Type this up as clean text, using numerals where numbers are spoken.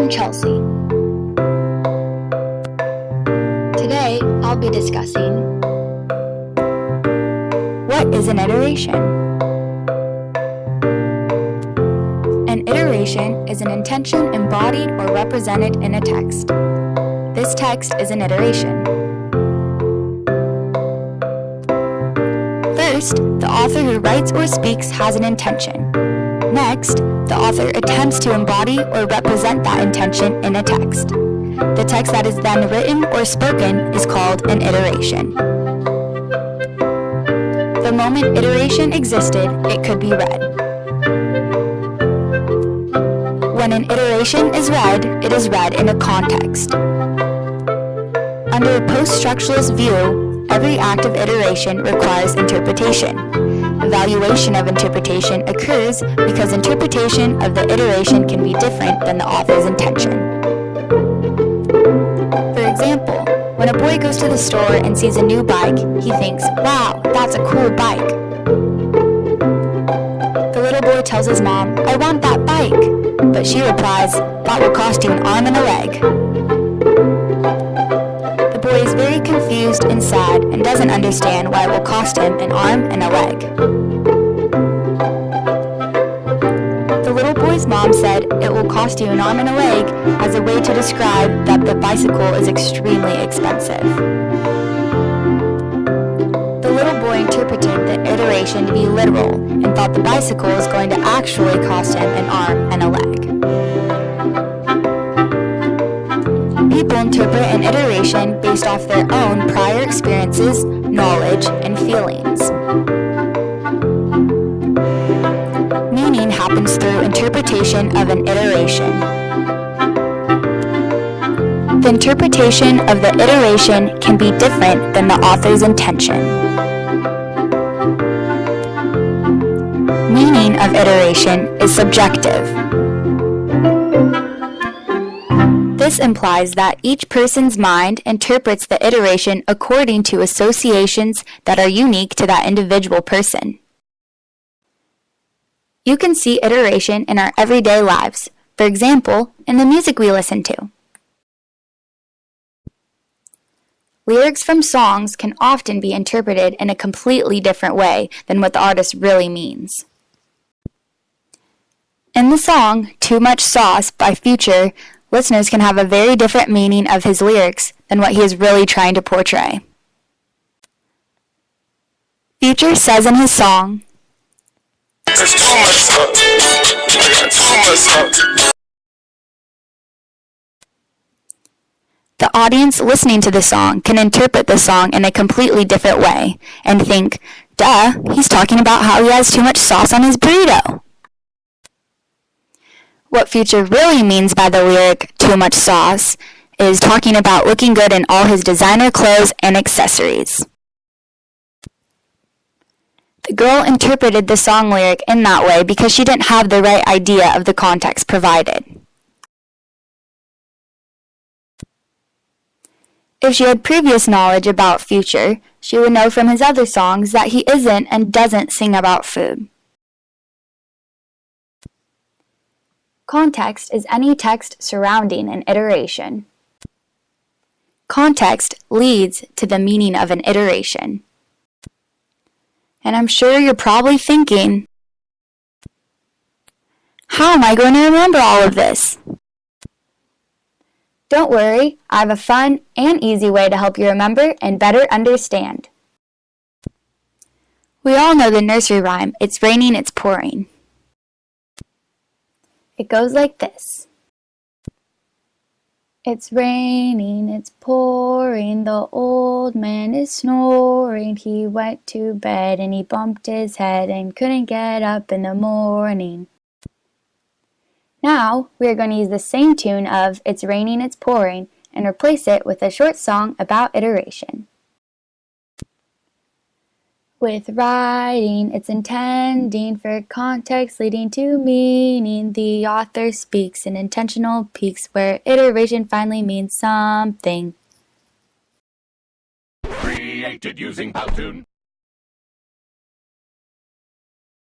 I'm Chelsea. Today, I'll be discussing what is an iteration. An iteration is an intention embodied or represented in a text. This text is an iteration. First, the author who writes or speaks has an intention. Next, the author attempts to embody or represent that intention in a text. The text that is then written or spoken is called an iteration. The moment iteration existed, it could be read. When an iteration is read, it is read in a context. Under a post-structuralist view, every act of iteration requires interpretation. Evaluation of interpretation occurs because interpretation of the iteration can be different than the author's intention. For example, when a boy goes to the store and sees a new bike, he thinks, "Wow, that's a cool bike." The little boy tells his mom, "I want that bike," but she replies, "That will cost you an arm and a leg." The boy is very confused and sad and doesn't understand why it will cost him an arm and a leg. The little boy's mom said it will cost you an arm and a leg as a way to describe that the bicycle is extremely expensive. The little boy interpreted the iteration to be literal and thought the bicycle was going to actually cost him an arm and a leg. People interpret an iteration based off their own prior experiences, knowledge, and feelings. Meaning happens through interpretation of an iteration. The interpretation of the iteration can be different than the author's intention. Meaning of iteration is subjective. This implies that each person's mind interprets the iteration according to associations that are unique to that individual person. You can see iteration in our everyday lives, for example, in the music we listen to. Lyrics from songs can often be interpreted in a completely different way than what the artist really means. In the song, "Too Much Sauce" by Future, listeners can have a very different meaning of his lyrics than what he is really trying to portray. Future says in his song, "It's too much sauce. Too much sauce." The audience listening to the song can interpret the song in a completely different way and think, "Duh, he's talking about how he has too much sauce on his burrito." What Future really means by the lyric, "too much sauce," is talking about looking good in all his designer clothes and accessories. The girl interpreted the song lyric in that way because she didn't have the right idea of the context provided. If she had previous knowledge about Future, she would know from his other songs that he isn't and doesn't sing about food. Context is any text surrounding an iteration. Context leads to the meaning of an iteration. And I'm sure you're probably thinking, how am I going to remember all of this? Don't worry, I have a fun and easy way to help you remember and better understand. We all know the nursery rhyme, "It's raining, it's pouring." It goes like this. It's raining, it's pouring, the old man is snoring. He went to bed and he bumped his head and couldn't get up in the morning. Now, we are going to use the same tune of "It's raining, it's pouring" and replace it with a short song about iteration. With writing, it's intending for context leading to meaning. The author speaks in intentional peaks where iteration finally means something. Created using Powtoon.